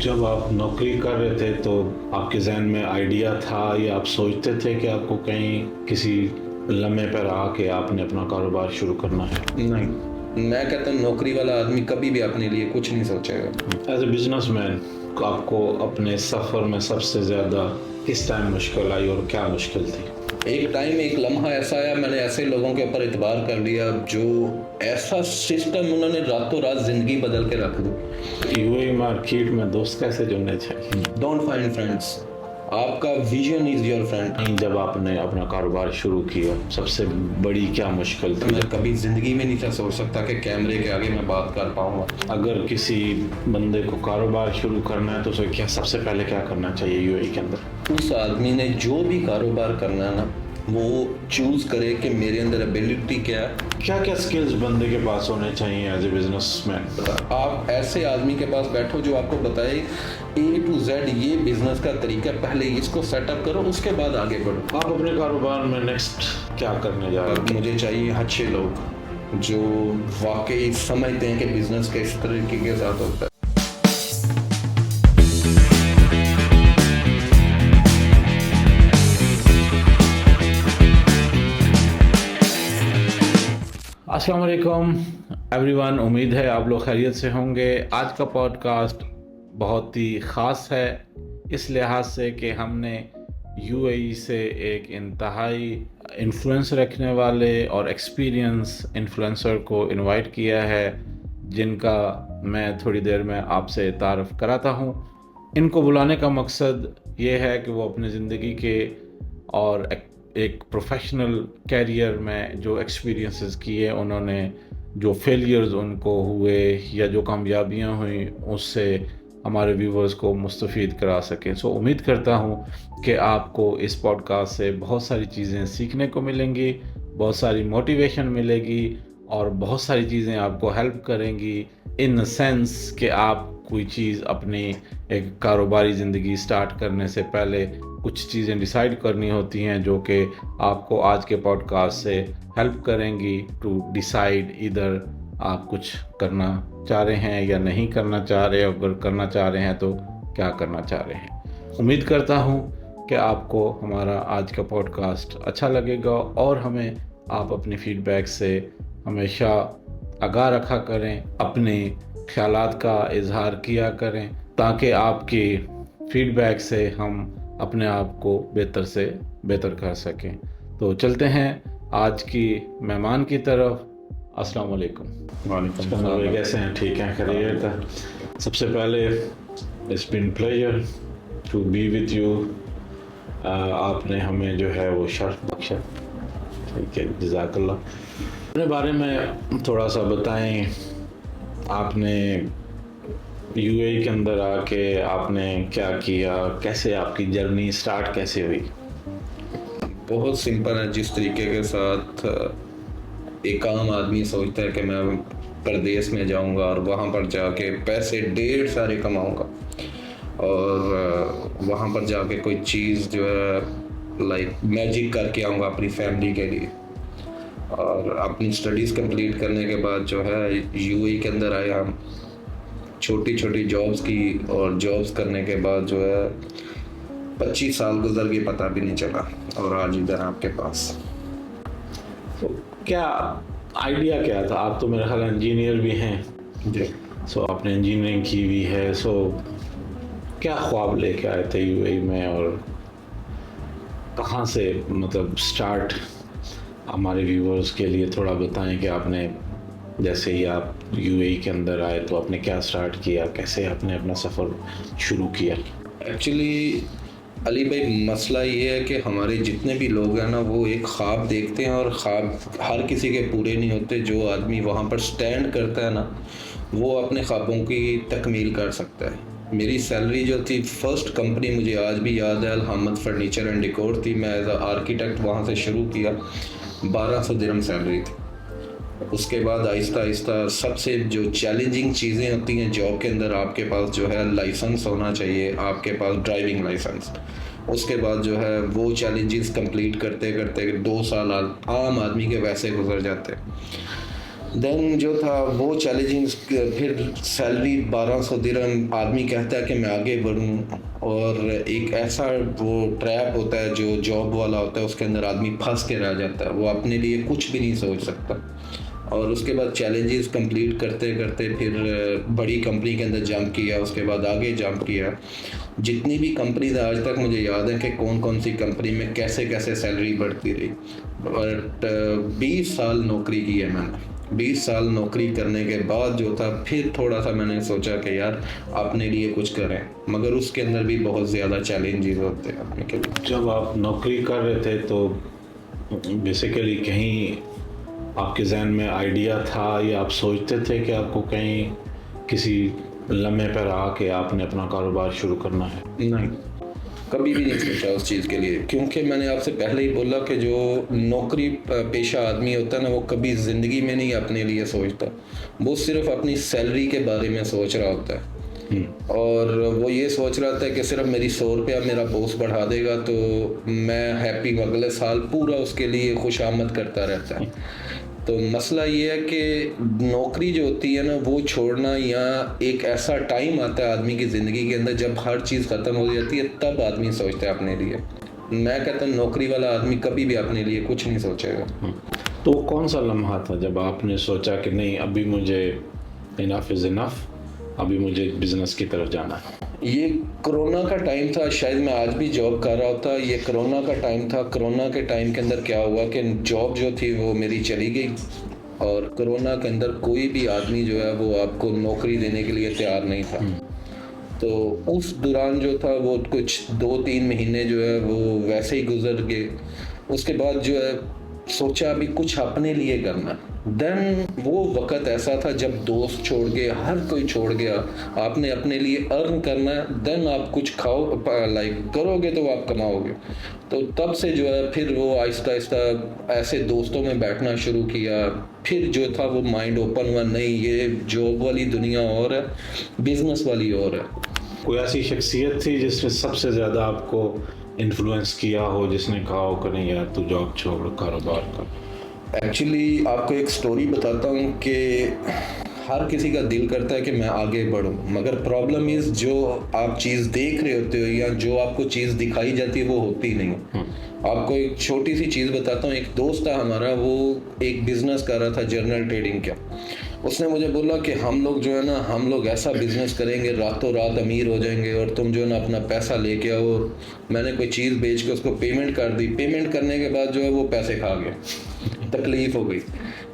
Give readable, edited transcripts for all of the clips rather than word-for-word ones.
जब आप नौकरी कर रहे थे तो आपके जहन में आइडिया था या आप सोचते थे कि आपको कहीं किसी लम्हे पर आके आपने अपना कारोबार शुरू करना है? नहीं, मैं कहता हूँ नौकरी वाला आदमी कभी भी अपने लिए कुछ नहीं सोचेगा। एज ए बिजनेसमैन आपको अपने सफ़र में सबसे ज़्यादा किस टाइम मुश्किल आई और क्या मुश्किल थी? एक टाइम एक लम्हा ऐसा आया, मैंने ऐसे लोगों के ऊपर इतबार कर लिया जो ऐसा सिस्टम उन्होंने रातों रात जिंदगी बदल के रख दी। यूएई मार्केट में दोस्त कैसे जुड़ने चाहिए? डोंट फाइंड फ्रेंड्स, आपका विजन इज योर फ्रेंड। जब आपने अपना कारोबार शुरू किया सबसे बड़ी क्या मुश्किल थी? मैं कभी जिंदगी में नहीं था सोच सकता कि कैमरे के आगे मैं बात कर पाऊंगा। अगर किसी बंदे को कारोबार शुरू करना है तो उसे क्या सबसे पहले क्या करना चाहिए यूएई के अंदर? उस आदमी ने जो भी कारोबार करना है ना, वो चूज करे कि मेरे अंदर एबिलिटी क्या है। क्या क्या स्किल्स बंदे के पास होने चाहिए एज ए बिजनेसमैन? आप ऐसे आदमी के पास बैठो जो आपको बताए A to Z ये बिजनेस का तरीका, पहले इसको सेटअप करो, उसके बाद आगे बढ़ो। आप अपने कारोबार में नेक्स्ट क्या करने जा रहे हैं? मुझे चाहिए अच्छे लोग जो वाकई समझते हैं कि बिजनेस किस तरीके के साथ होता है। अस्सलाम वालेकुम एवरीवन, उम्मीद है आप लोग खैरियत से होंगे। आज का पॉडकास्ट बहुत ही ख़ास है इस लिहाज से कि हमने यूएई से एक इंतहाई इन्फ्लुएंस रखने वाले और एक्सपीरियंस इन्फ्लुएंसर को इनवाइट किया है, जिनका मैं थोड़ी देर में आपसे तारफ़ कराता हूँ। इनको बुलाने का मकसद ये है कि वो अपनी ज़िंदगी के और एक प्रोफेशनल कैरियर में जो एक्सपीरियंसेस किए, उन्होंने जो फेलियर्स उनको हुए या जो कामयाबियां हुई, उससे हमारे व्यूवर्स को मुस्तफ़ीद करा सकें। सो उम्मीद करता हूँ कि आपको इस पॉडकास्ट से बहुत सारी चीज़ें सीखने को मिलेंगी, बहुत सारी मोटिवेशन मिलेगी और बहुत सारी चीज़ें आपको हेल्प करेंगी इन द सेंस कि आप कोई चीज़ अपनी एक कारोबारी ज़िंदगी स्टार्ट करने से पहले कुछ चीज़ें डिसाइड करनी होती हैं, जो कि आपको आज के पॉडकास्ट से हेल्प करेंगी टू डिसाइड इधर आप कुछ करना चाह रहे हैं या नहीं करना चाह रहे। अगर करना चाह रहे हैं तो क्या करना चाह रहे हैं। उम्मीद करता हूँ कि आपको हमारा आज का पॉडकास्ट अच्छा लगेगा और हमें आप अपनी फीडबैक से हमेशा आगाह रखा करें, अपने ख्यालात का इजहार किया करें, ताकि आपकी फीडबैक से हम अपने आप को बेहतर से बेहतर कर सकें। तो चलते हैं आज की मेहमान की तरफ। अस्सलाम वालेकुम। वालेकुम, कैसे हैं? ठीक हैं, खैरियत है? सबसे पहले it's been pleasure to be with you. आपने हमें जो है वो शर्फ बख्शा, ठीक है, जज़ाकल्लाह। अपने बारे में थोड़ा सा बताएं। आपने यूएई के अंदर आके आपने क्या किया, कैसे आपकी जर्नी स्टार्ट कैसे हुई? बहुत सिंपल है। जिस तरीके के साथ एक आम आदमी सोचता है कि मैं प्रदेश में जाऊंगा और वहाँ पर जाके पैसे ढेर सारे कमाऊंगा और वहाँ पर जाके कोई चीज़ जो है लाइक मैजिक करके आऊँगा अपनी फैमिली के लिए, और अपनी स्टडीज़ कंप्लीट करने के बाद जो है यूएई के अंदर आया, छोटी छोटी जॉब्स की, और जॉब्स करने के बाद जो है 25 साल गुजर गए, पता भी नहीं चला, और आज इधर आपके पास। तो क्या आइडिया क्या था? आप तो मेरा ख्याल इंजीनियर भी हैं जी। सो आपने इंजीनियरिंग की भी है, सो क्या ख्वाब लेके आए थे यूएई में और कहाँ से मतलब स्टार्ट हमारे व्यूवर्स के लिए थोड़ा बताएं कि आपने जैसे ही आप यूएई के अंदर आए तो आपने क्या स्टार्ट किया, कैसे आपने अपना सफ़र शुरू किया? एक्चुअली अली भाई, मसला ये है कि हमारे जितने भी लोग हैं ना, वो एक ख्वाब देखते हैं और ख्वाब हर किसी के पूरे नहीं होते। जो आदमी वहाँ पर स्टैंड करता है ना, वो अपने ख्वाबों की तकमील कर सकता है। मेरी सैलरी जो थी, फर्स्ट कंपनी मुझे आज भी याद है, अलहमद फर्नीचर एंड डेकोर थी। मैं एज अ आर्किटेक्ट वहाँ से शुरू किया, 1200 दिरहम सैलरी थी। उसके बाद आहिस्ता आहिस्ता सबसे जो चैलेंजिंग चीज़ें होती हैं जॉब के अंदर, आपके पास जो है लाइसेंस होना चाहिए, आपके पास ड्राइविंग लाइसेंस। उसके बाद जो है वो चैलेंजेस कंप्लीट करते करते 2 साल आम आदमी के वैसे गुजर जाते हैं। देन जो था वो चैलेंजिंग, फिर सैलरी 1200 दिरहम, आदमी कहता है कि मैं आगे बढ़ूँ, और एक ऐसा वो ट्रैप होता है जो जॉब वाला होता है, उसके अंदर आदमी फंस के रह जाता है, वो अपने लिए कुछ भी नहीं सोच सकता। और उसके बाद चैलेंजेस कंप्लीट करते करते फिर बड़ी कंपनी के अंदर जंप किया, उसके बाद आगे जंप किया। जितनी भी कंपनीज आज तक मुझे याद है कि कौन कौन सी कंपनी में कैसे कैसे सैलरी बढ़ती रही, बट 20 साल नौकरी की है मैंने। 20 साल नौकरी करने के बाद जो था फिर थोड़ा सा मैंने सोचा कि यार अपने लिए कुछ करें, मगर उसके अंदर भी बहुत ज़्यादा चैलेंजेस होते हैं अपने के लिए। जब आप नौकरी कर रहे थे तो बेसिकली कहीं आपके जहन में आइडिया था या आप सोचते थे कि आपको कहीं किसी लम्हे पर आके आपने अपना कारोबार शुरू करना है? नहीं, कभी भी नहीं सोचा उस चीज़ के लिए, क्योंकि मैंने आपसे पहले ही बोला कि जो नौकरी पेशा आदमी होता है ना, वो कभी ज़िंदगी में नहीं अपने लिए सोचता, वो सिर्फ अपनी सैलरी के बारे में सोच रहा होता है। और वो ये सोच रहा था कि सिर्फ मेरी 100 रुपया मेरा बॉस बढ़ा देगा तो मैं हैप्पी, अगले साल पूरा उसके लिए खुशामद करता रहता है। तो मसला ये है कि नौकरी जो होती है ना वो छोड़ना, या एक ऐसा टाइम आता है आदमी की ज़िंदगी के अंदर जब हर चीज़ ख़त्म हो जाती है, तब आदमी सोचता है अपने लिए। मैं कहता हूँ नौकरी वाला आदमी कभी भी अपने लिए कुछ नहीं सोचेगा। तो वो कौन सा लम्हा था जब आपने सोचा कि नहीं, अभी मुझे इनफ इज़ इनफ, अभी मुझे बिजनेस की तरफ जाना है? ये कोरोना का टाइम था, शायद मैं आज भी जॉब कर रहा होता। ये कोरोना का टाइम था। कोरोना के टाइम के अंदर क्या हुआ कि जॉब जो थी वो मेरी चली गई, और कोरोना के अंदर कोई भी आदमी जो है वो आपको नौकरी देने के लिए तैयार नहीं था। तो उस दौरान जो था वो कुछ 2-3 महीने जो है वो वैसे ही गुजर गए। उसके बाद जो है सोचा अभी कुछ अपने लिए करना। देन वो वक़्त ऐसा था जब दोस्त छोड़ गए, हर कोई छोड़ गया, आपने अपने लिए अर्न करना है, देन आप कुछ खाओ, लाइक करोगे तो आप कमाओगे। तो तब से जो है फिर वो आहिस्ता आहिस्ता ऐसे दोस्तों में बैठना शुरू किया। फिर जो था वो माइंड ओपन हुआ, नहीं ये जॉब वाली दुनिया और है, बिजनेस वाली और है। कोई ऐसी शख्सियत थी जिसने सबसे ज़्यादा आपको इन्फ्लुएंस किया हो, जिसने कहा हो कि नहीं यार तू जॉब छोड़ कारोबार कर? एक्चुअली आपको एक स्टोरी बताता हूँ कि हर किसी का दिल करता है कि मैं आगे बढ़ूँ, मगर प्रॉब्लम इज़ जो आप चीज़ देख रहे होते हो या जो आपको चीज़ दिखाई जाती है वो होती नहीं। आपको एक छोटी सी चीज़ बताता हूँ। एक दोस्त था हमारा, वो एक बिज़नेस कर रहा था जनरल ट्रेडिंग का। उसने मुझे बोला कि हम लोग जो है ना, हम लोग ऐसा बिज़नेस करेंगे, रातों रात अमीर हो जाएंगे और तुम जो है ना अपना पैसा लेके आओ। मैंने कोई चीज़ बेच के उसको पेमेंट कर दी। पेमेंट करने के बाद जो है वो पैसे खा गया। तकलीफ़ हो गई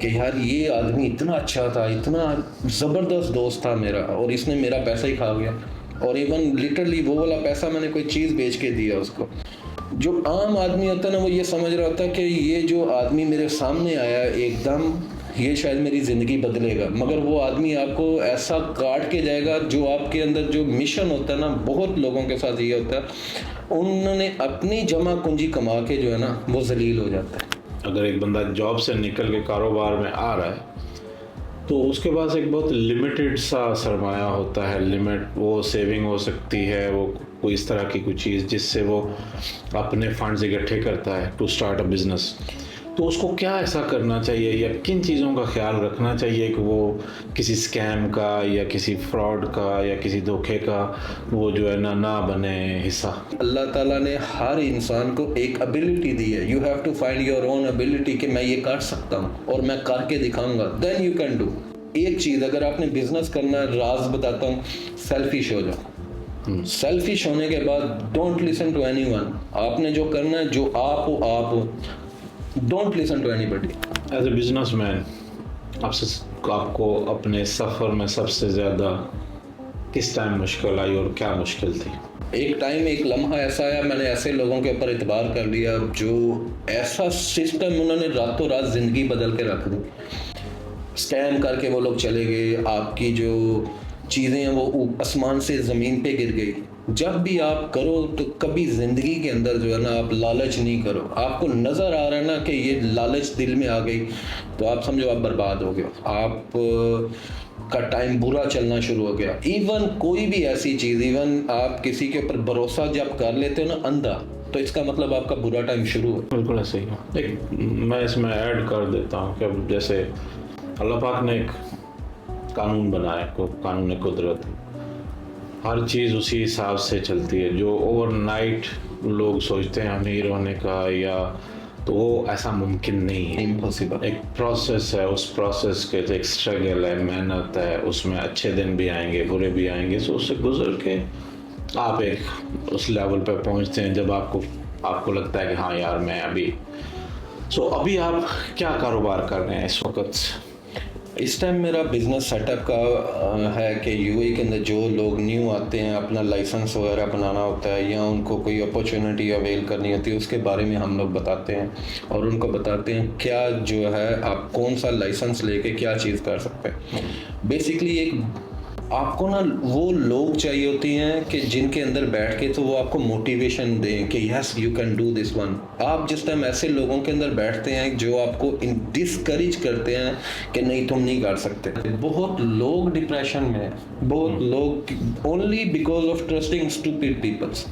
कि यार ये आदमी इतना अच्छा था, इतना ज़बरदस्त दोस्त था मेरा, और इसने मेरा पैसा ही खा गया। और इवन लिटरली वो वाला पैसा मैंने कोई चीज़ बेच के दिया उसको। जो आम आदमी होता है ना, वो ये समझ रहा होता है कि ये जो आदमी मेरे सामने आया एकदम, ये शायद मेरी ज़िंदगी बदलेगा, मगर वो आदमी आपको ऐसा काट के जाएगा। जो आपके अंदर जो मिशन होता है ना, बहुत लोगों के साथ ये होता है, उन्होंने अपनी जमा पूंजी कमा के जो है ना वो जलील हो जाता है। अगर एक बंदा जॉब से निकल के कारोबार में आ रहा है तो उसके पास एक बहुत लिमिटेड सा सरमाया होता है, लिमिट, वो सेविंग हो सकती है, वो कोई इस तरह की कोई चीज़ जिससे वो अपने फंड्स इकट्ठे करता है टू स्टार्ट अ बिज़नेस। तो उसको क्या ऐसा करना चाहिए या किन चीज़ों का ख्याल रखना चाहिए कि वो किसी स्कैम का या किसी फ्रॉड का या किसी धोखे का वो जो है ना बने हिस्सा? अल्लाह ताला ने हर इंसान को एक एबिलिटी दी है। You have to find your own ability कि मैं ये कर सकता हूँ और मैं करके दिखाऊंगा, देन यू कैन डू। एक चीज़, अगर आपने बिजनेस करना है, राज बताता हूँ, सेल्फिश हो जाओ। सेल्फिश होने के बाद डोंट लिसन टू एनीवन। आपने जो करना है, जो आप हो, don't listen to anybody. As a businessman आपको अपने सफ़र में सबसे ज़्यादा किस टाइम मुश्किल आई और क्या मुश्किल थी? एक टाइम, एक लम्हा ऐसा आया, मैंने ऐसे लोगों के ऊपर इतबार कर लिया जो ऐसा सिस्टम, उन्होंने रातों रात ज़िंदगी बदल के रख दी। स्कैम करके वो लोग चले गए, आपकी जो चीज़ें हैं वो आसमान से ज़मीन पे गिर गई। जब भी आप करो तो कभी ज़िंदगी के अंदर जो है ना आप लालच नहीं करो। आपको नज़र आ रहा है ना कि ये लालच दिल में आ गई, तो आप समझो आप बर्बाद हो गए, आप का टाइम बुरा चलना शुरू हो गया। इवन कोई भी ऐसी चीज़, इवन आप किसी के ऊपर भरोसा जब कर लेते हो ना अंधा, तो इसका मतलब आपका बुरा टाइम शुरू हो। बिल्कुल सही है। एक मैं इसमें ऐड कर देता हूँ कि अब जैसे अल्लाह पाक ने एक कानून बनाया को कानून कुदरत, हर चीज़ उसी हिसाब से चलती है। जो ओवरनाइट लोग सोचते हैं अमीर होने का या, तो वो ऐसा मुमकिन नहीं है, इम्पॉसिबल। एक प्रोसेस है, उस प्रोसेस के तो एक स्ट्रगल है, मेहनत है, उसमें अच्छे दिन भी आएंगे बुरे भी आएंगे। सो उससे गुजर के आप एक उस लेवल पर पहुंचते हैं जब आपको लगता है कि हाँ यार मैं अभी। सो अभी आप क्या कारोबार कर रहे हैं इस वक्त? इस टाइम मेरा बिजनेस सेटअप का है कि यूएई के अंदर जो लोग न्यू आते हैं, अपना लाइसेंस वगैरह बनाना होता है या उनको कोई अपॉर्चुनिटी अवेल करनी होती है, उसके बारे में हम लोग बताते हैं और उनको बताते हैं क्या जो है आप कौन सा लाइसेंस लेके क्या चीज़ कर सकते हैं। बेसिकली एक आपको ना वो लोग चाहिए होती हैं कि जिनके अंदर बैठ के तो वो आपको मोटिवेशन दें कि yes you can do this one. आप जिस टाइम ऐसे लोगों के अंदर बैठते हैं जो आपको डिस्करेज करते हैं कि नहीं तुम नहीं कर सकते, बहुत लोग डिप्रेशन में हैं, बहुत लोग only because of trusting stupid peoples.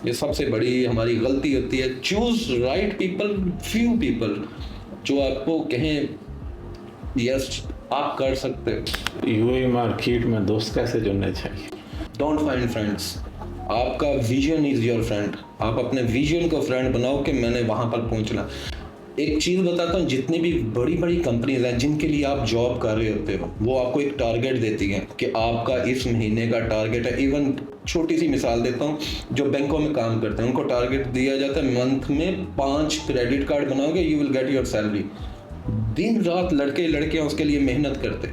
ये सबसे बड़ी हमारी गलती होती है। Choose right people, few people जो आपको कहें यस आप कर सकते हो। यूएई मार्केट में दोस्त कैसे जुड़ने चाहिए? डोंट फाइंड फ्रेंड्स, आपका विजन इज योर फ्रेंड। आप अपने विजन को फ्रेंड बनाओ कि मैंने वहां पर पहुंचना। एक चीज़ बताता हूँ, जितनी भी बड़ी बड़ी कंपनीज हैं जिनके लिए आप जॉब कर रहे होते हो, वो आपको एक टारगेट देती हैं कि आपका इस महीने का टारगेट है। इवन छोटी सी मिसाल देता हूँ, जो बैंकों में काम करते हैं उनको टारगेट दिया जाता है मंथ में 5 क्रेडिट कार्ड बनाओगे you will get your salary. दिन रात लड़के लड़कियां उसके लिए मेहनत करते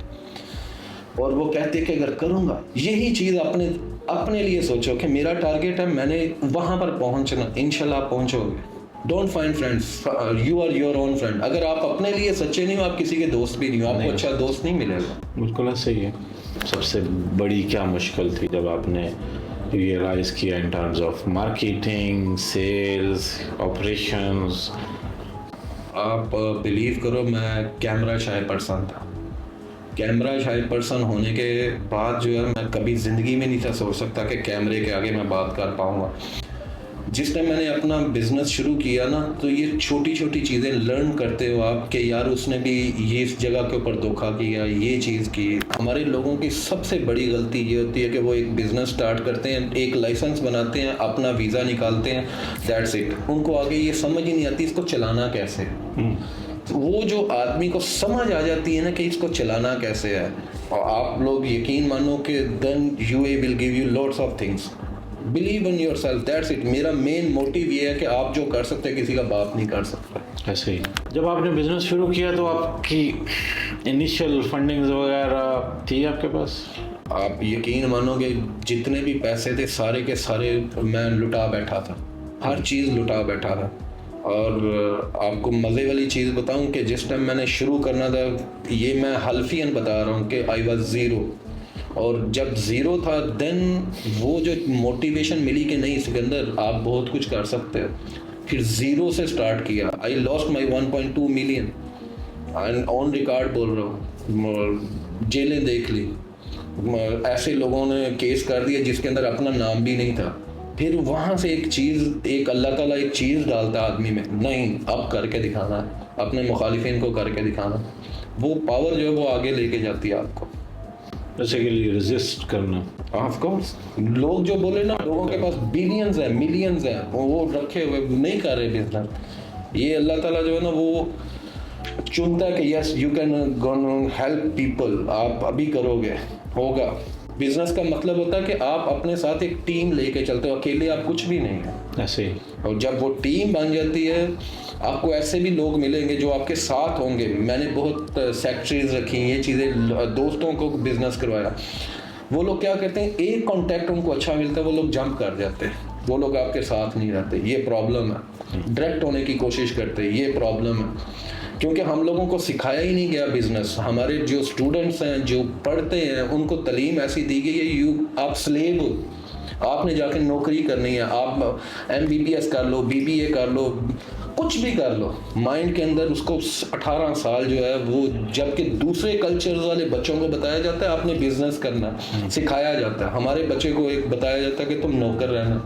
और वो कहते कि अगर करूँगा यही चीज़ अपने लिए सोचो कि मेरा टारगेट है, मैंने वहाँ पर पहुँचना, इंशाल्लाह आप पहुँचोगे। Don't find friends, you are your own friend. अगर आप अपने लिए सच्चे नहीं हो, आप किसी के दोस्त भी नहीं हो, आपको अच्छा दोस्त नहीं मिलेगा। बिल्कुल ऐसे ही है। सबसे बड़ी क्या मुश्किल थी जब आपने रियलाइज़ किया in terms of marketing, sales, operations? आप बिलीव करो, मैं कैमरा शाय पर्सन था। कैमरा शाय पर्सन होने के बाद जो है मैं कभी ज़िंदगी में नहीं था सोच सकता कि कैमरे के आगे मैं बात कर पाऊँगा। जिस टाइम मैंने अपना बिजनेस शुरू किया ना, तो ये छोटी छोटी चीज़ें लर्न करते हो आप कि यार उसने भी ये इस जगह के ऊपर धोखा किया, ये चीज़ की। हमारे लोगों की सबसे बड़ी गलती ये होती है कि वो एक बिज़नेस स्टार्ट करते हैं, एक लाइसेंस बनाते हैं, अपना वीज़ा निकालते हैं, दैट्स इट। उनको आगे ये समझ ही नहीं आती इसको चलाना कैसे। वो जो आदमी को समझ आ जाती है ना कि इसको चलाना कैसे है, और आप लोग यकीन मानो कि then you will give you lots of things. Believe in yourself, that's it. मेरा मेन मोटिव ये है कि आप जो कर सकते हैं किसी का बाप नहीं कर सकता। ऐसे ही जब आपने बिजनेस शुरू किया तो आपकी इनिशियल फंडिंग वगैरह थी आपके पास? आप यकीन मानोगे जितने भी पैसे थे सारे के सारे मैं लुटा बैठा था, हर चीज़ लुटा बैठा था। और आपको मज़े वाली चीज़ बताऊं कि जिस टाइम मैंने शुरू करना था, ये मैं हल्फियन बता रहा हूँ कि आई वाज ज़ीरो। और जब ज़ीरो था देन वो जो मोटिवेशन मिली कि नहीं सिकंदर आप बहुत कुछ कर सकते हो, फिर ज़ीरो से स्टार्ट किया। I lost my 1.2 million, on record बोल रहा हूँ। जेलें देख ली, ऐसे लोगों ने केस कर दिया जिसके अंदर अपना नाम भी नहीं था। फिर वहाँ से एक अल्लाह ताला एक चीज़ डालता आदमी में, नहीं अब करके दिखाना है, अपने मुखालिफिन को करके दिखाना। वो पावर जो है वो आगे लेके जाती है आपको। जैसे कि रेजिस्ट करना। ऑफ कोर्स, लोग जो बोले ना, लोगों के पास बिलियंस है, मिलियंस है, वो रखे हुए नहीं कर रहे बिजनेस। ये अल्लाह ताला जो है ना वो चुनता है कि yes you can help people, आप अभी करोगे होगा। बिजनेस का मतलब होता है कि आप अपने साथ एक टीम लेके चलते हो, अकेले आप कुछ भी नहीं है। ऐसे ही। और जब वो टीम बन जाती है, आपको ऐसे भी लोग मिलेंगे जो आपके साथ होंगे। मैंने बहुत सेक्रेटरीज रखी, ये चीज़ें दोस्तों को बिजनेस करवाया। वो लोग क्या करते हैं, एक कांटेक्ट उनको अच्छा मिलता है, वो लोग जंप कर जाते हैं, वो लोग आपके साथ नहीं रहते। ये प्रॉब्लम है। डायरेक्ट होने की कोशिश करते हैं, ये प्रॉब्लम है। क्योंकि हम लोगों को सिखाया ही नहीं गया बिजनेस। हमारे जो स्टूडेंट्स हैं जो पढ़ते हैं उनको तालीम ऐसी दी गई है, आप स्लेव हो, आपने जाके नौकरी करनी है, आप MBBS कर लो, BBA कर लो, कुछ भी कर लो। माइंड के अंदर उसको 18 साल जो है वो, जबकि दूसरे कल्चर वाले बच्चों को बताया जाता है आपने बिजनेस करना, सिखाया जाता है। हमारे बच्चे को एक बताया जाता है कि तुम नौकर रहना,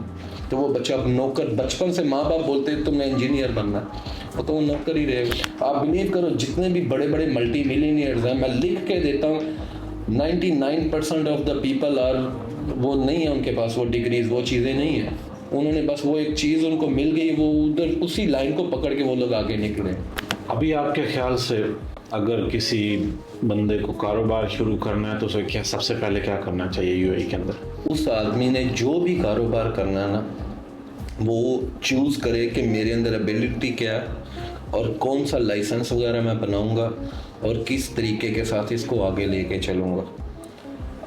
तो वो बच्चा नौकर, बचपन से माँ बाप बोलते हैं तुमने इंजीनियर बनना। वो तो नौकर ही रहेगा। आप बिलीव करो जितने भी बड़े बड़े मल्टी मिलियनियर्स हैं, मैं लिख के देता हूँ 99% ऑफ द पीपल आर, वो नहीं है उनके पास वो डिग्रीज, वो चीज़ें नहीं है, उन्होंने बस वो एक चीज़ उनको मिल गई, वो उधर उसी लाइन को पकड़ के वो लोग आगे निकले। अभी आपके ख्याल से अगर किसी बंदे को कारोबार शुरू करना है तो उसे क्या सबसे पहले क्या करना चाहिए यूएई के अंदर? उस आदमी ने जो भी कारोबार करना है ना, वो चूज़ करे कि मेरे अंदर एबिलिटी क्या है और कौन सा लाइसेंस वगैरह मैं बनाऊंगा और किस तरीके के साथ इसको आगे लेके चलूँगा।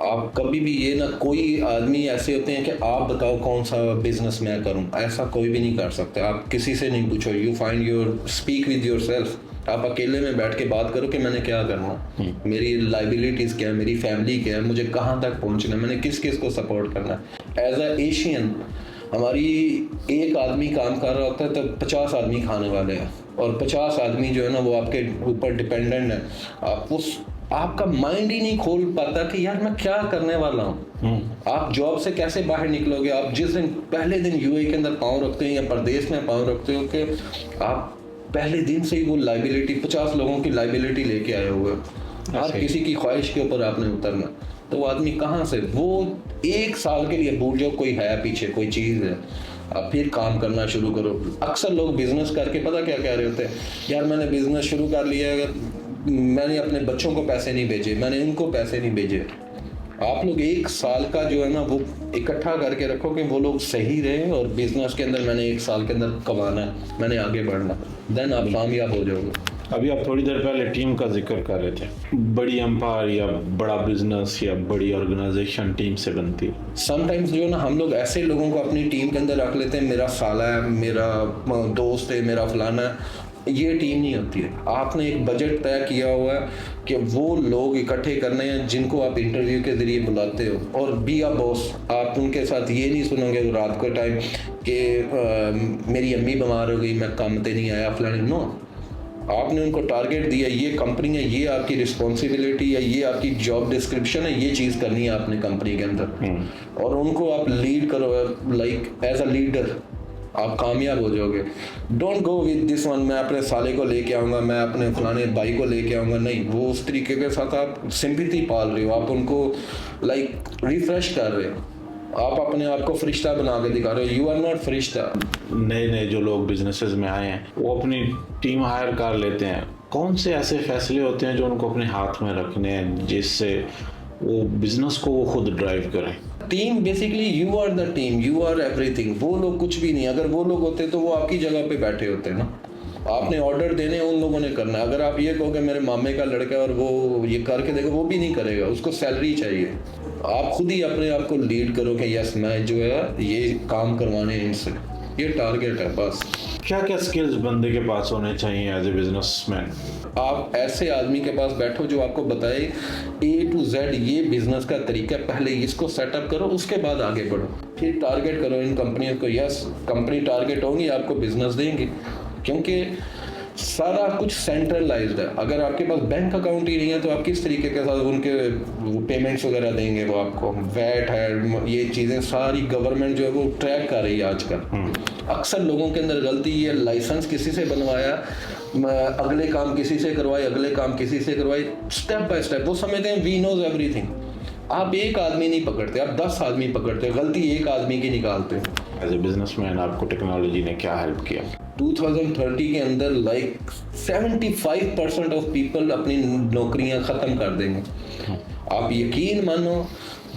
आप कभी भी ये ना, कोई आदमी ऐसे होते हैं कि आप बताओ कौन सा बिजनेस मैं करूं, ऐसा कोई भी नहीं कर सकता। आप किसी से नहीं पूछो, you find your, speak with your self. आप अकेले में बैठ के बात करो कि मैंने क्या करना, मेरी लाइबिलिटीज़ क्या है, मेरी फैमिली क्या है, मुझे कहाँ तक पहुँचना है, मैंने किस किस को सपोर्ट करना है। एज अ एशियन हमारी एक आदमी काम कर रहा होता है तो 50 आदमी खाने वाले हैं, और 50 आदमी जो है ना वो आपके ऊपर डिपेंडेंट है। आप उस, आपका माइंड ही नहीं खोल पाता कि यार मैं क्या करने वाला हूँ। आप जॉब से कैसे बाहर निकलोगे? आप जिस दिन पहले दिन यूएई के अंदर पाँव रखते हैं या प्रदेश में पाँव रखते हो कि आप पहले दिन से ही वो लाइबिलिटी, 50 लोगों की लाइबिलिटी लेके आए हुए, हर किसी की ख्वाहिश के ऊपर आपने उतरना, तो वो आदमी कहाँ से, वो एक साल के लिए भूल जाओ कोई है पीछे, कोई चीज़ है, आप फिर काम करना शुरू करो। अक्सर लोग बिजनेस करके पता क्या कह रहे होते हैं, यार मैंने बिजनेस शुरू कर लिया है, मैंने अपने बच्चों को पैसे नहीं भेजे, मैंने उनको पैसे नहीं भेजे। आप लोग एक साल का जो है ना वो इकट्ठा करके रखो कि वो लोग सही रहे और बिजनेस के अंदर मैंने एक साल के अंदर कमाना है, मैंने आगे बढ़ना, देन आप कामयाब हो जाओगे। अभी आप थोड़ी देर पहले टीम का जिक्र कर रहे थे, बड़ी एम्पायर या बड़ा बिजनेस या बड़ी ऑर्गेनाइजेशन टीम से बनती है। समटाइम्स जो है ना हम लोग ऐसे लोगों को अपनी टीम के अंदर रख लेते हैं, मेरा साला है, मेरा दोस्त है, मेरा फलाना है, ये टीम नहीं होती है। आपने एक बजट तय किया हुआ है कि वो लोग इकट्ठे करने हैं जिनको आप इंटरव्यू के जरिए बुलाते हो, और बी अ बॉस। आप उनके साथ ये नहीं सुनोगे रात के टाइम कि मेरी अम्मी बीमार हो गई, मैं काम पे नहीं आया फलाने, नो। आपने उनको टारगेट दिया, ये कंपनी है, ये आपकी रिस्पॉन्सिबिलिटी है, ये आपकी जॉब डिस्क्रिप्शन है, ये चीज़ करनी है आपने कंपनी के अंदर, और उनको आप लीड करो लाइक एज अ लीडर, आप कामयाब हो जाओगे। Don't go with this one, मैं अपने साले को लेके आऊँगा, मैं अपने फलाने भाई को लेके आऊँगा, नहीं, वो उस तरीके के साथ आप सिंपैथी पाल रहे हो, आप उनको लाइक रिफ्रेश कर रहे हो, आप अपने आप को फरिश्ता बना के दिखा रहे हो, यू आर नॉट फरिश्ता। नए नए जो लोग बिजनेसेस में आए हैं वो अपनी टीम हायर कर लेते हैं, कौन से ऐसे फैसले होते हैं जो उनको अपने हाथ में रखने हैं जिससे वो बिजनेस को वो खुद ड्राइव करें? Team basically, you are the team, you are everything. वो लोग कुछ भी नहीं, अगर वो लोग होते तो वो आपकी जगह पे बैठे होते ना। आपने ऑर्डर देने उन लोगों ने करना है। अगर आप ये कहोगे मेरे मामे का लड़का है और वो ये करके देखो, वो भी नहीं करेगा, उसको सैलरी चाहिए। आप खुद ही अपने आप को लीड करो कि यस मैं जो है ये काम करवाने हैं इनसे, ये टारगेट है बस। क्या क्या स्किल्स बंदे के पास होने चाहिए एज ए बिजनेसमैन? आप ऐसे आदमी के पास बैठो जो आपको बताए A to Z ये बिजनेस का तरीका, पहले इसको सेटअप करो, उसके बाद आगे बढ़ो, फिर टारगेट करो इन कंपनियों को। यस, कंपनी टारगेट होंगी, आपको बिजनेस देंगे, क्योंकि सारा कुछ सेंट्रलाइज्ड है। अगर आपके पास बैंक अकाउंट ही नहीं है तो आप किस तरीके के साथ उनके पेमेंट्स वगैरह देंगे? वो आपको वैट है, ये चीज़ें सारी गवर्नमेंट जो है वो ट्रैक कर रही है आजकल। अक्सर लोगों के अंदर गलती ये, लाइसेंस किसी से बनवाया, अगले काम किसी से करवाए, अगले काम किसी से करवाए, स्टेप बाय स्टेप वो समझते हैं वी नोज एवरीथिंग। आप एक आदमी नहीं पकड़ते, आप 10 आदमी पकड़ते, गलती एक आदमी की निकालते। एज ए बिजनेसमैन आपको टेक्नोलॉजी ने क्या हेल्प किया? 2030 के अंदर लाइक 75% ऑफ पीपल अपनी नौकरियां ख़त्म कर देंगे। आप यकीन मानो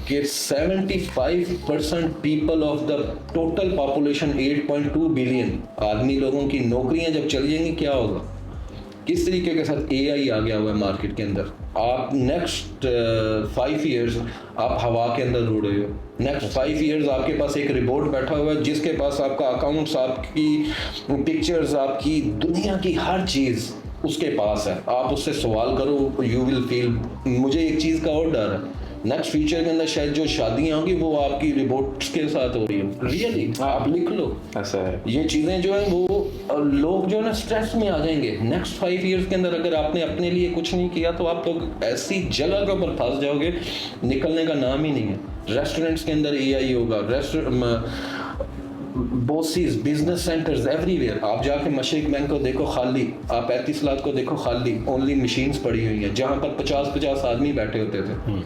कि 75% people of the total population 8.2 billion आदमी लोगों की नौकरियां जब चली जाएंगी, क्या होगा? किस तरीके के साथ AI आ गया हुआ है मार्केट के अंदर। आप नेक्स्ट 5 ईयर्स आप हवा के अंदर उड़ रहे हो। नेक्स्ट 5 ईयर्स आपके पास एक रिपोर्ट बैठा हुआ है जिसके पास आपका अकाउंट्स, आपकी पिक्चर्स, आपकी दुनिया की हर चीज़ उसके पास है। आप उससे सवाल करो, यू विल फील। मुझे एक चीज़ का और डर है, नेक्स्ट फ्यूचर के अंदर शायद जो शादियाँ होंगी वो आपकी रिपोर्ट्स के साथ हो रही है। रियली आप लिख लो, ऐसा है। ये चीज़ें जो है वो लोग जो है ना स्ट्रेस में आ जाएंगे। नेक्स्ट 5 ईयर्स के अंदर अगर आपने अपने लिए कुछ नहीं किया तो आप लोग ऐसी जगह के ऊपर फंस जाओगे, निकलने का नाम ही नहीं है। रेस्टोरेंट्स के अंदर AI होगा, बोसीज, बिजनेस सेंटर्स एवरीवेयर। आप जाके मशरिक बैंक को देखो खाली, आप एतिसलात को देखो खाली, ओनली मशीन्स पड़ी हुई हैं जहाँ पर 50-50 आदमी बैठे होते थे।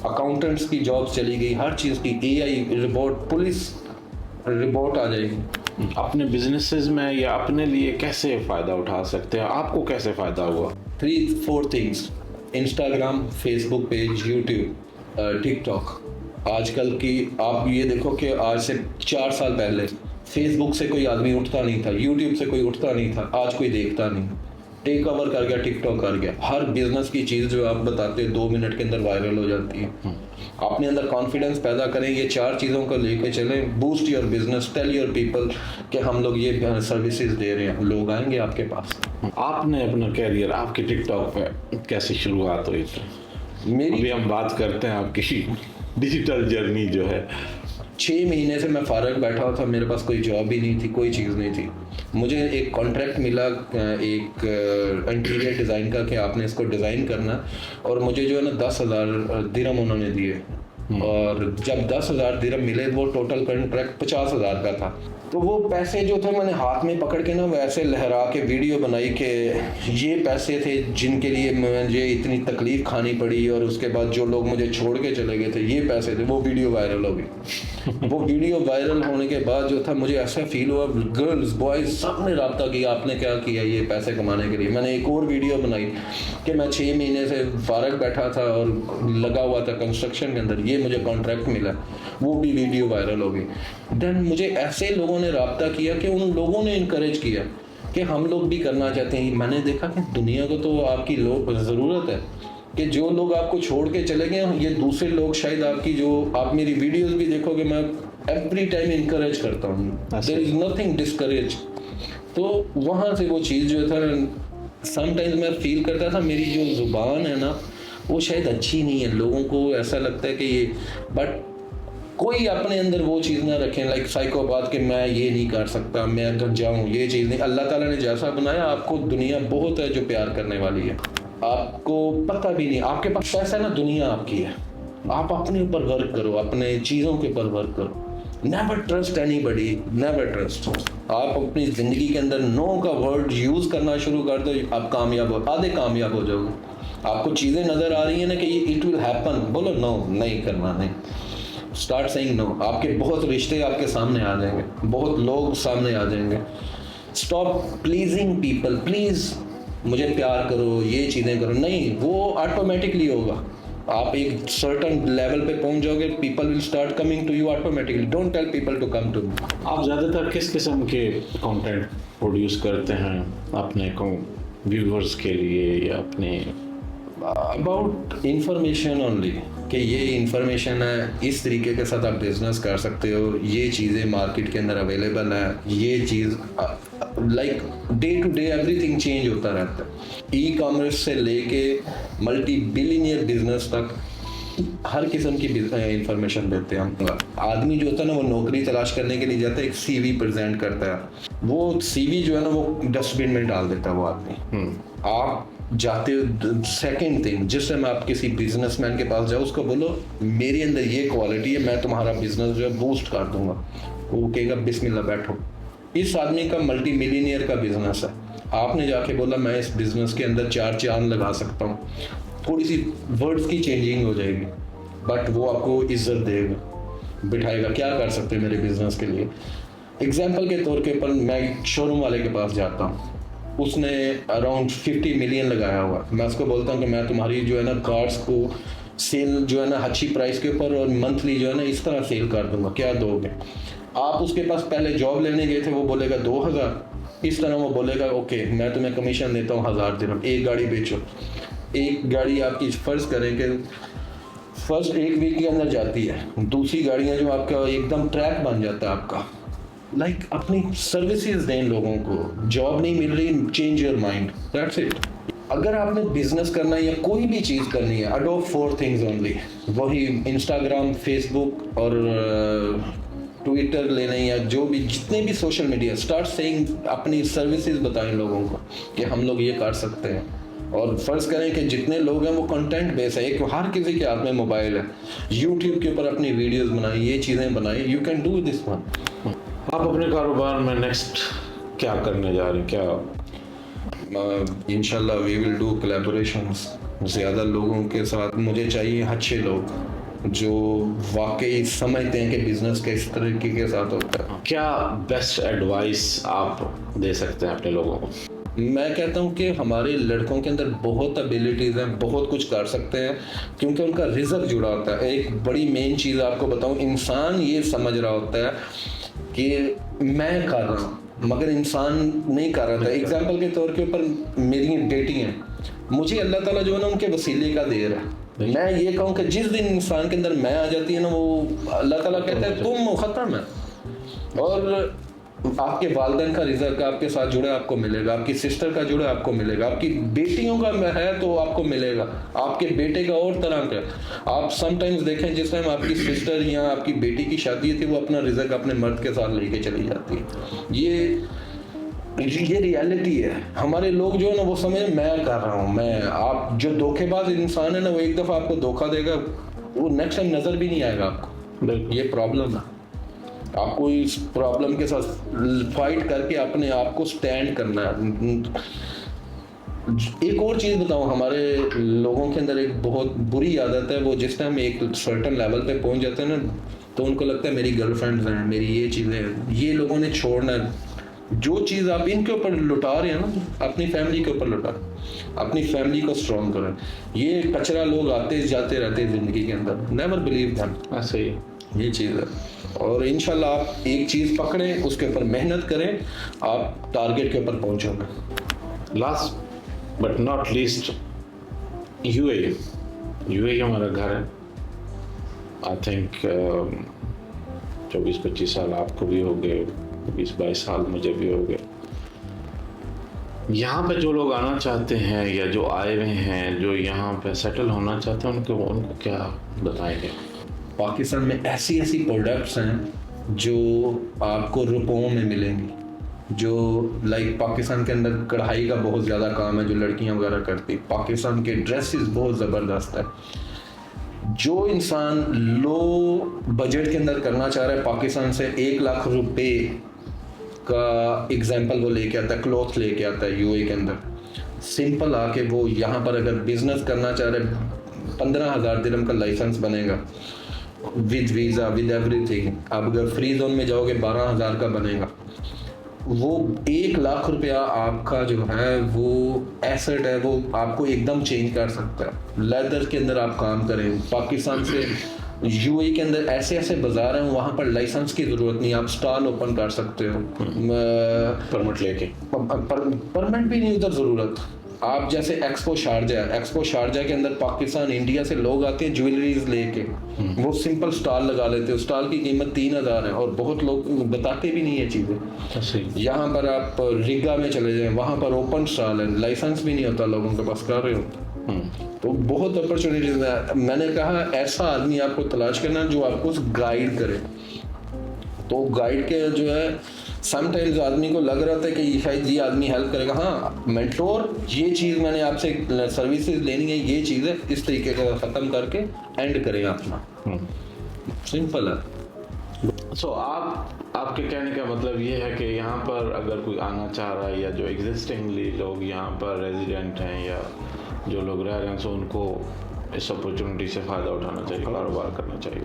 अकाउंटेंट्स की जॉब्स चली गई, हर चीज़ की AI रिपोर्ट, पुलिस रिपोर्ट आ जाएगी। अपने बिजनेसेस में या अपने लिए कैसे फ़ायदा उठा सकते हैं, आपको कैसे फ़ायदा हुआ? 3-4 things: Instagram, Facebook page, YouTube, TikTok. आजकल की आप ये देखो कि आज से 4 साल पहले फेसबुक से कोई आदमी उठता नहीं था, यूट्यूब से कोई उठता नहीं था, आज कोई देखता नहीं। टेक ओवर कर गया, टिकटॉक कर गया। हर बिजनेस की चीज़ जो आप बताते हैं 2 मिनट के अंदर वायरल हो जाती है। अपने अंदर कॉन्फिडेंस पैदा करें, ये 4 चीज़ों को लेके चलें। Boost your business, tell your people कि हम लोग ये सर्विसेज दे रहे हैं, लोग आएंगे आपके पास। आपने अपना कैरियर आपके टिकटॉक पे कैसे शुरुआत हुई थी? मेरी अभी हम बात करते हैं आपकी डिजिटल जर्नी जो है। 6 महीने से मैं फारग बैठा हुआ था, मेरे पास कोई जॉब ही नहीं थी, कोई चीज़ नहीं थी। मुझे एक कॉन्ट्रैक्ट मिला एक इंटीरियर डिज़ाइन का कि आपने इसको डिज़ाइन करना, और मुझे जो है ना 10,000 दिरहम उन्होंने दिए। और जब 10,000 दिरहम मिले, वो टोटल कॉन्ट्रैक्ट 50,000 का था। तो वो पैसे जो थे मैंने हाथ में पकड़ के ना वैसे लहरा के वीडियो बनाई कि ये पैसे थे जिनके लिए मुझे इतनी तकलीफ खानी पड़ी, और उसके बाद जो लोग मुझे छोड़ के चले गए थे, ये पैसे थे। वो वीडियो वायरल हो गई। वो वीडियो वायरल होने के बाद जो था मुझे ऐसा फील हुआ, गर्ल्स बॉयज़ सब ने रब्ता किया, आपने क्या किया ये पैसे कमाने के लिए। मैंने एक और वीडियो बनाई कि मैं 6 महीने से फारग बैठा था और लगा हुआ था कंस्ट्रक्शन के अंदर, ये मुझे कॉन्ट्रैक्ट मिला। वो भी वीडियो वायरल हो गई। देन मुझे ऐसे लोगों ने रब्ता किया कि उन लोगों ने इनकरेज किया कि हम लोग भी करना चाहते हैं। मैंने देखा कि दुनिया को तो आपकी ज़रूरत है, कि जो लोग आपको छोड़ के चले गए, ये दूसरे लोग शायद आपकी, जो आप मेरी वीडियोस भी देखोगे, मैं एवरी टाइम इनकरेज करता हूँ, देयर इज़ नथिंग डिस्करेज। तो वहाँ से वो चीज़ जो था, समटाइम्स मैं फील करता था मेरी जो ज़ुबान है ना वो शायद अच्छी नहीं है। लोगों को ऐसा लगता है कि ये, बट कोई अपने अंदर वो चीज़ ना रखें लाइक साइकोपाथ कि मैं ये नहीं कर सकता, मैं गंजा हूँ, ये चीज़ नहीं। अल्लाह ताला ने जैसा बनाया, आपको दुनिया बहुत है जो प्यार करने वाली है। आपको पता भी नहीं, आपके पास पैसा है ना, दुनिया आपकी है। आप अपने ऊपर वर्क करो, अपने चीज़ों के ऊपर वर्क करो। Never trust anybody, never trust. आप अपनी ज़िंदगी के अंदर नो का वर्ड यूज़ करना शुरू कर दो, आप कामयाब हो, आधे कामयाब हो जाओगे। आपको चीज़ें नज़र आ रही है ना कि ये इट विल हैपन, बोलो नो, नहीं करना, नहीं। Start saying no. आपके बहुत रिश्ते आपके सामने आ जाएंगे, बहुत लोग सामने आ जाएंगे। स्टॉप प्लीजिंग पीपल, प्लीज़ मुझे प्यार करो, ये चीज़ें करो, नहीं, वो ऑटोमेटिकली होगा। आप एक सर्टन लेवल पे पहुंच जाओगे, people will start coming to you automatically. Don't tell people to come to me. आप ज़्यादातर किस किस्म के कंटेंट प्रोड्यूस करते हैं अपने व्यूअर्स के लिए या अपने? अबाउट इंफॉर्मेशन ओनली, कि ये इंफॉर्मेशन है, इस तरीके के साथ आप बिजनेस कर सकते हो, ये चीज़ें मार्केट के अंदर अवेलेबल है, ये चीज़ like day to day everything change होता रहता है। ई-कॉमर्स से लेके मल्टी बिलियनियर बिजनेस तक हर किस्म की इंफॉर्मेशन देते हैं हम। आदमी जो होता है ना, वो नौकरी तलाश करने के लिए जाता है, एक CV प्रेजेंट करता है, वो CV जो है ना वो डस्टबिन में डाल देता है वो आदमी। आप जाते हो, सेकंड थिंग, जिस टाइम आप किसी बिजनेसमैन के पास जाओ, उसको बोलो मेरे अंदर ये क्वालिटी है, मैं तुम्हारा बिजनेस जो है बूस्ट कर दूंगा। वो कहेगा बिस्मिल्लाह बैठो। इस आदमी का मल्टी मिलियनियर का बिजनेस है, आपने जाके बोला मैं इस बिजनेस के अंदर 4 चांद लगा सकता हूँ, थोड़ी सी वर्ड्स की चेंजिंग हो जाएगी, बट वो आपको इज्जत देगा, बिठाएगा। क्या कर सकते हैं मेरे बिजनेस के लिए? एग्जाम्पल के तौर के ऊपर मैं शोरूम वाले के पास जाता हूँ, उसने अराउंड 50 मिलियन लगाया हुआ, मैं उसको बोलता हूँ कि मैं तुम्हारी जो है ना कार्ड्स को सेल जो है ना अच्छी प्राइस के ऊपर और मंथली जो है ना इस तरह सेल कर दूंगा, क्या दोगे? आप उसके पास पहले जॉब लेने गए थे, वो बोलेगा 2000, इस तरह वो बोलेगा ओके मैं तुम्हें कमीशन देता हूँ 1000 दिरहम, एक गाड़ी बेचो। एक गाड़ी आपकी फ़र्ज़ करें कि फर्स्ट 1 वीक के अंदर जाती है, दूसरी गाड़ियाँ जो आपका एकदम ट्रैक बन जाता है आपका। लाइक अपनी सर्विसेज दें लोगों को, जॉब नहीं मिल रही, change your mind, that's it. अगर आपने बिजनेस करना है या कोई भी चीज़ करनी है, अडॉप्ट 4 थिंग्स ओनली, वही इंस्टाग्राम, फेसबुक और ट्विटर लेने या जो भी जितने भी सोशल मीडिया, स्टार्ट सेइंग, अपनी सर्विसेज बताएं लोगों को कि हम लोग ये कर सकते हैं। और फर्ज करें कि जितने लोग हैं वो कंटेंट बेस है, एक हर किसी के हाथ में मोबाइल है, यूट्यूब के ऊपर अपनी वीडियोस बनाएं, ये चीज़ें बनाएं, you can do this one. आप अपने कारोबार में नेक्स्ट क्या करने जा रहे हैं, क्या? इंशाल्लाह वी विल डू कोलैबोरेशंस ज़्यादा लोगों के साथ। मुझे चाहिए अच्छे लोग जो वाकई समझते हैं कि बिजनेस किस तरीके के साथ होता है। क्या बेस्ट एडवाइस आप दे सकते हैं अपने लोगों को? मैं कहता हूँ कि हमारे लड़कों के अंदर बहुत एबिलिटीज़ हैं, बहुत कुछ कर सकते हैं, क्योंकि उनका रिज़्क जुड़ा होता है। एक बड़ी मेन चीज़ आपको बताऊँ, इंसान ये समझ रहा होता है कि मैं कर रहा हूँ, मगर इंसान नहीं कर रहा था। एग्जाम्पल के तौर के ऊपर मेरी बेटी हैं, मुझे अल्लाह ताला जो है ना उनके वसीले का दे रहा है। मैं ये कहूँ कि जिस दिन इंसान के अंदर मैं आ जाती है ना, वो अल्लाह ताला कहता है तुम खत्म है। और आपके वालिदैन का रिज़्क आपके साथ जुड़ा आपको मिलेगा, आपकी सिस्टर का जुड़ा आपको मिलेगा, आपकी बेटियों का है तो आपको मिलेगा, आपके बेटे का और तरह का। आप समटाइम्स देखें, जिस टाइम आपकी सिस्टर या आपकी बेटी की शादी थी, वो अपना रिज़्क अपने मर्द के साथ लेके चली जाती है। ये रियलिटी है। हमारे लोग जो है ना वो समझ मैं कर रहा हूँ, मैं आप जो धोखेबाज इंसान है ना, वो एक दफ़ा आपको धोखा देगा, वो नेक्स्ट टाइम नज़र भी नहीं आएगा आपको। ये प्रॉब्लम है। आपको इस प्रॉब्लम के साथ फाइट करके अपने आप को स्टैंड करना है। एक और चीज़ बताऊं, हमारे लोगों के अंदर एक बहुत बुरी आदत है, वो जिस टाइम एक सर्टेन लेवल पे पहुंच जाते हैं ना, तो उनको लगता है मेरी गर्लफ्रेंड्स हैं, मेरी ये चीज़ें हैं। ये लोगों ने छोड़ना है। जो चीज़ आप इनके ऊपर लुटा रहे हैं ना, अपनी फैमिली के ऊपर लुटा, अपनी फैमिली को स्ट्रॉन्ग करें। ये कचरा लोग आते जाते रहते हैं ज़िंदगी के अंदर, नेवर बिलीव दैम। ऐसे ही ये चीज़ है। और इंशाल्लाह आप एक चीज़ पकड़ें, उसके ऊपर मेहनत करें, आप टारगेट के ऊपर पहुंचोगे। Last but not least, UAE हमारा घर है। आई थिंक 24-25 साल आपको भी हो गए, 20-22 साल मुझे भी हो गए। यहाँ पे जो लोग आना चाहते हैं या जो आए हुए हैं, जो यहाँ पे सेटल होना चाहते हैं, उनको क्या बताएंगे? पाकिस्तान में ऐसी ऐसी प्रोडक्ट्स हैं जो आपको रुपयों में मिलेंगी, जो लाइक पाकिस्तान के अंदर कढ़ाई का बहुत ज़्यादा काम है जो लड़कियां वगैरह करती। पाकिस्तान के ड्रेसेस बहुत ज़बरदस्त है। जो इंसान लो बजट के अंदर करना चाह रहा है, पाकिस्तान से 1 लाख रुपए का एग्जाम्पल वो लेके आता है, क्लॉथ लेके आता है यूएई के अंदर। सिंपल आके वो यहाँ पर अगर बिजनेस करना चाह रहे, 15,000 दिरहम का लाइसेंस बनेगा विद वीज़ा विद एवरीथिंग। आप अगर फ्री जोन में जाओगे 12,000 का बनेगा। वो 1 लाख रुपया आपका जो है वो एसेट है, वो आपको एकदम चेंज कर सकता है। लेदर के अंदर आप काम करें, पाकिस्तान से यूएई के अंदर ऐसे ऐसे बाजार हैं, वहाँ पर लाइसेंस की ज़रूरत नहीं, आप स्टॉल ओपन कर सकते हो परमिट लेके। परमिट भी नहीं उधर ज़रूरत। आप जैसे एक्सपो शारजा के अंदर पाकिस्तान इंडिया से लोग आते हैं ज्वेलरीज लेके, वो सिंपल स्टॉल लगा लेते हैं। स्टॉल की कीमत 3,000 है और बहुत लोग बताते भी नहीं है चीज़ें। यहाँ पर आप रिगा में चले जाएं, वहाँ पर ओपन स्टॉल है, लाइसेंस भी नहीं होता लोगों के पास, कर रहे होते। तो बहुत अपॉर्चुनिटीज है। मैंने कहा ऐसा आदमी आपको तलाश करना जो आपको गाइड करे। तो गाइड के जो है समटाइम्स आदमी को लग रहा था कि शायद ये आदमी हेल्प करेगा। हाँ, मेंटोर, ये चीज़ मैंने आपसे सर्विसेज लेनी है, ये चीज़ है, इस तरीके का ख़त्म करके एंड करें अपना। सिंपल है। सो आपके कहने का मतलब ये है कि यहाँ पर अगर कोई आना चाह रहा है या जो एग्जिस्टिंगली लोग यहाँ पर रेजिडेंट हैं या जो लोग रह रहे हैं, सो उनको इस अपॉर्चुनिटी से फ़ायदा उठाना चाहिए, कारोबार करना चाहिए।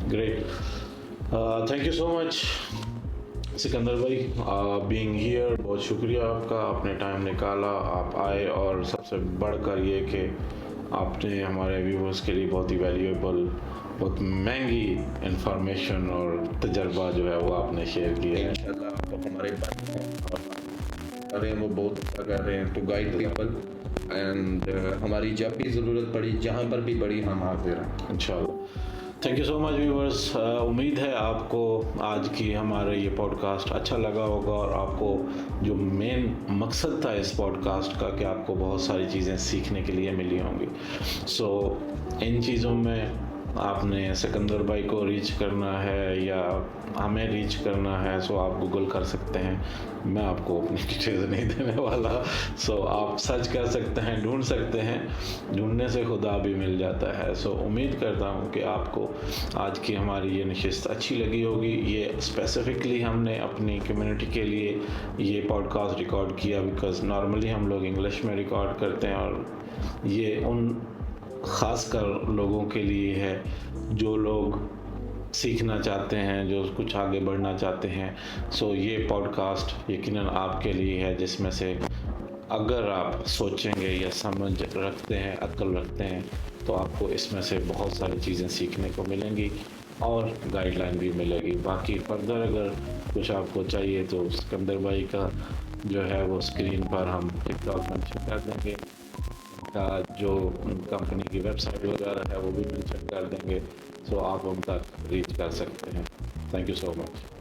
Great, thank you so much Sikandar भाई बीइंग हियर। बहुत शुक्रिया आपका, आपने टाइम निकाला, आप आए, और सबसे बढ़कर ये कि आपने हमारे व्यूवर्स के लिए बहुत ही वैल्यूएबल, बहुत महंगी इंफॉर्मेशन और तजर्बा जो है वो आपने शेयर किया है। इंशाल्लाह आप हमारे वो बहुत अच्छा कर रहे हैं टू गाइड पीपल, एंड हमारी जब भी ज़रूरत पड़ी, जहाँ पर भी पड़ी, हम हाजिर हैं इंशाल्लाह। Thank you so much viewers. उम्मीद है आपको आज की हमारा ये पॉडकास्ट अच्छा लगा होगा, और आपको जो मेन मकसद था इस पॉडकास्ट का कि आपको बहुत सारी चीज़ें सीखने के लिए मिली होंगी। सो इन चीज़ों में आपने सिकंदर भाई को रीच करना है या हमें रीच करना है, सो आप गूगल कर सकते हैं। मैं आपको अपनी डिटेल्स नहीं देने वाला। सो आप सर्च कर सकते हैं, ढूंढ सकते हैं, ढूंढने से खुदा भी मिल जाता है। सो उम्मीद करता हूँ कि आपको आज की हमारी ये नशिस्त अच्छी लगी होगी। ये स्पेसिफिकली हमने अपनी कम्युनिटी के लिए ये पॉडकास्ट रिकॉर्ड किया, बिकॉज़ नॉर्मली हम लोग इंग्लिश में रिकॉर्ड करते हैं और ये उन ख़ासकर लोगों के लिए है जो लोग सीखना चाहते हैं, जो कुछ आगे बढ़ना चाहते हैं। सो ये पॉडकास्ट यकीनन आपके लिए है, जिसमें से अगर आप सोचेंगे या समझ रखते हैं, अक्ल रखते हैं, तो आपको इसमें से बहुत सारी चीज़ें सीखने को मिलेंगी और गाइडलाइन भी मिलेगी। बाकी फर्दर अगर कुछ आपको चाहिए तो सिकंदर भाई का जो है वो स्क्रीन पर हम टिकटॉक मेंशन कर देंगे, का जो कंपनी की वेबसाइट वगैरह है वो भी मेंशन कर देंगे। सो आप उन तक रीच कर सकते हैं। Thank you so much.